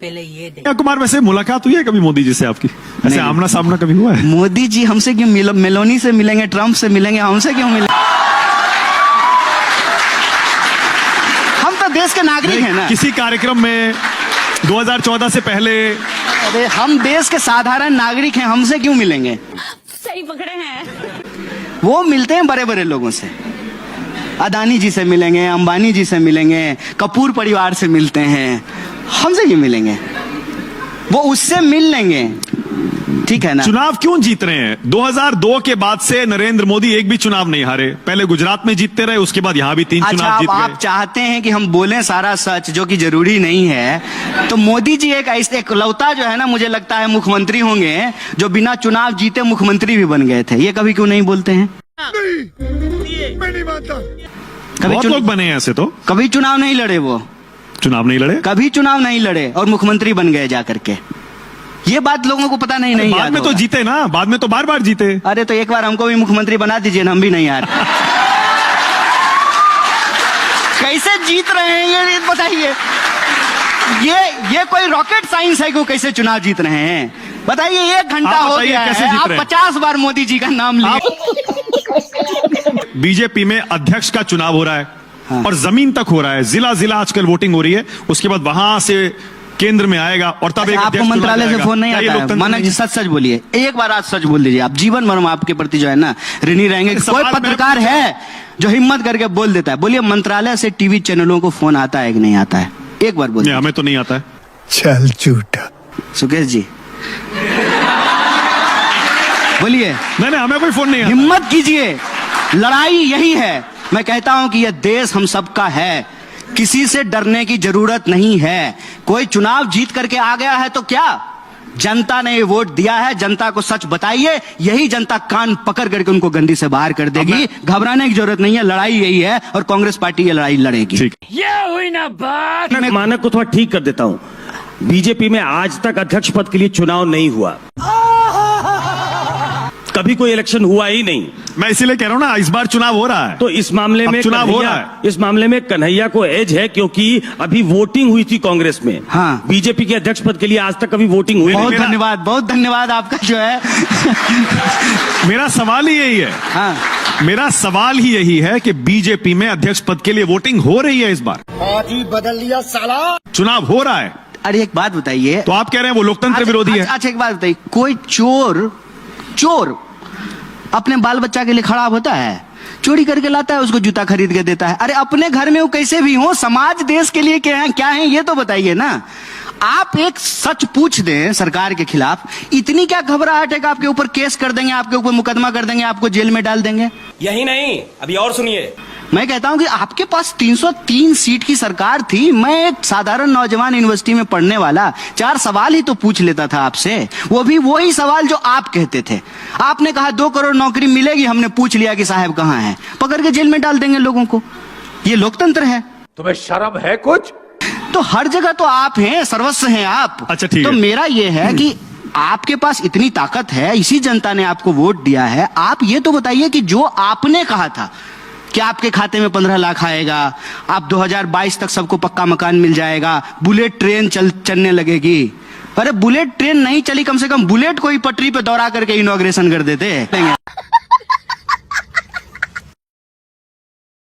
पहले ये दे। कुमार, वैसे मुलाकात हुई है कभी मोदी जी से आपकी? ऐसे आमना सामना कभी हुआ है? मोदी जी हमसे क्यों मेलोनी से मिलेंगे, ट्रम्प से मिलेंगे, हमसे क्यों मिलेंगे? हम तो देश के नागरिक हैं ना। किसी कार्यक्रम में 2014 से पहले? अरे हम देश के साधारण नागरिक हैं, हमसे क्यों मिलेंगे? सही पकड़े हैं। वो मिलते हैं बड़े बड़े लोगों से, अदानी जी से मिलेंगे, अंबानी जी से मिलेंगे, कपूर परिवार से मिलते हैं, हमसे क्यों मिलेंगे? वो उससे मिल लेंगे, ठीक है ना। चुनाव क्यों जीत रहे हैं? 2002 के बाद से नरेंद्र मोदी एक भी चुनाव नहीं हारे। पहले गुजरात में जीतते रहे, उसके बाद यहां भी 3 चुनाव जीत गए। आप चाहते हैं कि हम बोलें सारा सच, जो कि जरूरी नहीं है। तो मोदी जी एक ऐसे इकलौता जो है ना, मुझे लगता है मुख्यमंत्री होंगे जो बिना चुनाव जीते मुख्यमंत्री भी बन गए थे। ये कभी क्यों नहीं बोलते हैं? मैं नहीं मानता। बहुत लोग बने हैं ऐसे तो। कभी चुनाव नहीं लड़े, वो चुनाव नहीं लड़े, कभी चुनाव नहीं लड़े और मुख्यमंत्री बन गए जाकर के। ये बात लोगों को पता नहीं बाद याद में तो होगा। जीते ना, बाद में तो बार बार जीते। अरे तो एक बार हमको भी मुख्यमंत्री बना दीजिए ना, हम भी नहीं यार। कैसे जीत रहे हैं ये बताइए। ये कोई रॉकेट साइंस है कि वो कैसे चुनाव जीत रहे हैं? बताइए, 1 घंटा हो गया कैसे है, जीत आप रहे हैं? 50 बार मोदी जी का नाम लिए। बीजेपी में अध्यक्ष का चुनाव हो रहा है, हाँ। और जमीन तक हो रहा है। जिला जिला आजकल वोटिंग हो रही है, उसके बाद वहां से केंद्र में आएगा, और तब एक आपको अध्यक्ष चुना मंत्रालय से जाएगा। फोन नहीं क्या ये आता है? लोकतंत्र मानक नहीं जी है? सच सच बोलिए, एक बार आज सच बोल दीजिए। आप जीवन भर हम आपके प्रति जो है ना ऋणी रहेंगे। कोई सवाल पत्रकार है जो हिम्मत करके बोल देता है? बोलिए, मंत्रालय से टीवी चैनलों को फोन आता है कि नहीं आता है? एक बार बोलिए। हमें तो नहीं आता है। चल झूठा। सुकेश जी बोलिए। नहीं, हमें कोई फोन नहीं आता। हिम्मत कीजिए, लड़ाई यही है। मैं कहता हूं कि यह देश हम सबका है, किसी से डरने की जरूरत नहीं है। कोई चुनाव जीत करके आ गया है तो क्या, जनता ने ये वोट दिया है, जनता को सच बताइए। यही जनता कान पकड़ करके उनको गंदी से बाहर कर देगी। घबराने की जरूरत नहीं है, लड़ाई यही है और कांग्रेस पार्टी ये लड़ाई लड़ेगी। ठीक। ये हुई ना बात। मैं मानक को थोड़ा ठीक कर देता हूं। बीजेपी में आज तक अध्यक्ष पद के लिए चुनाव नहीं हुआ, कभी कोई इलेक्शन हुआ ही नहीं। मैं इसीलिए कह रहा हूं ना, इस बार चुनाव हो रहा है। तो इस मामले में चुनाव हो रहा है। इस मामले में कन्हैया को एज है, क्योंकि अभी वोटिंग हुई थी कांग्रेस में। हाँ। बीजेपी के अध्यक्ष पद के लिए आज तक कभी वोटिंग हुई बहुत नहीं। धन्यवाद, बहुत धन्यवाद आपका जो है। मेरा सवाल ही यही है। हाँ, मेरा सवाल ही यही है कि बीजेपी में अध्यक्ष पद के लिए वोटिंग हो रही है इस बार। पार्टी बदल लिया साला। चुनाव हो रहा है, अरे एक बात बताइए। तो आप कह रहे हैं वो लोकतंत्र विरोधी है। अच्छा एक बात बताइए, कोई चोर अपने बाल बच्चा के लिए खराब होता है? चोरी करके लाता है, उसको जूता खरीद के देता है। अरे अपने घर में वो कैसे भी हो, समाज देश के लिए क्या है ये तो बताइए ना। आप एक सच पूछ दें सरकार के खिलाफ, इतनी क्या घबराहट है कि आपके ऊपर केस कर देंगे, आपके ऊपर मुकदमा कर देंगे, आपको जेल में डाल देंगे? यही नहीं, अभी और सुनिए। मैं कहता हूं कि आपके पास 303 सीट की सरकार थी। मैं एक साधारण नौजवान यूनिवर्सिटी में पढ़ने वाला 4 सवाल ही तो पूछ लेता था आपसे, वो भी वही सवाल जो आप कहते थे। आपने कहा 2 करोड़ नौकरी मिलेगी, हमने पूछ लिया कि साहब कहां है, पकड़ के जेल में डाल देंगे लोगों को। ये लोकतंत्र है? तुम्हें शर्म है कुछ? तो हर जगह तो आप हैं, सर्वस्व हैं आप। अच्छा, ठीक तो है। मेरा ये है कि आपके पास इतनी ताकत है, इसी जनता ने आपको वोट दिया है। आप ये तो बताइए कि जो आपने कहा था कि आपके खाते में 15 लाख आएगा, आप 2022 तक सबको पक्का मकान मिल जाएगा, बुलेट ट्रेन चलने लगेगी। अरे बुलेट ट्रेन नहीं चली, कम से कम बुलेट को ही पटरी पे दौड़ा करके इनॉग्रेशन कर देते।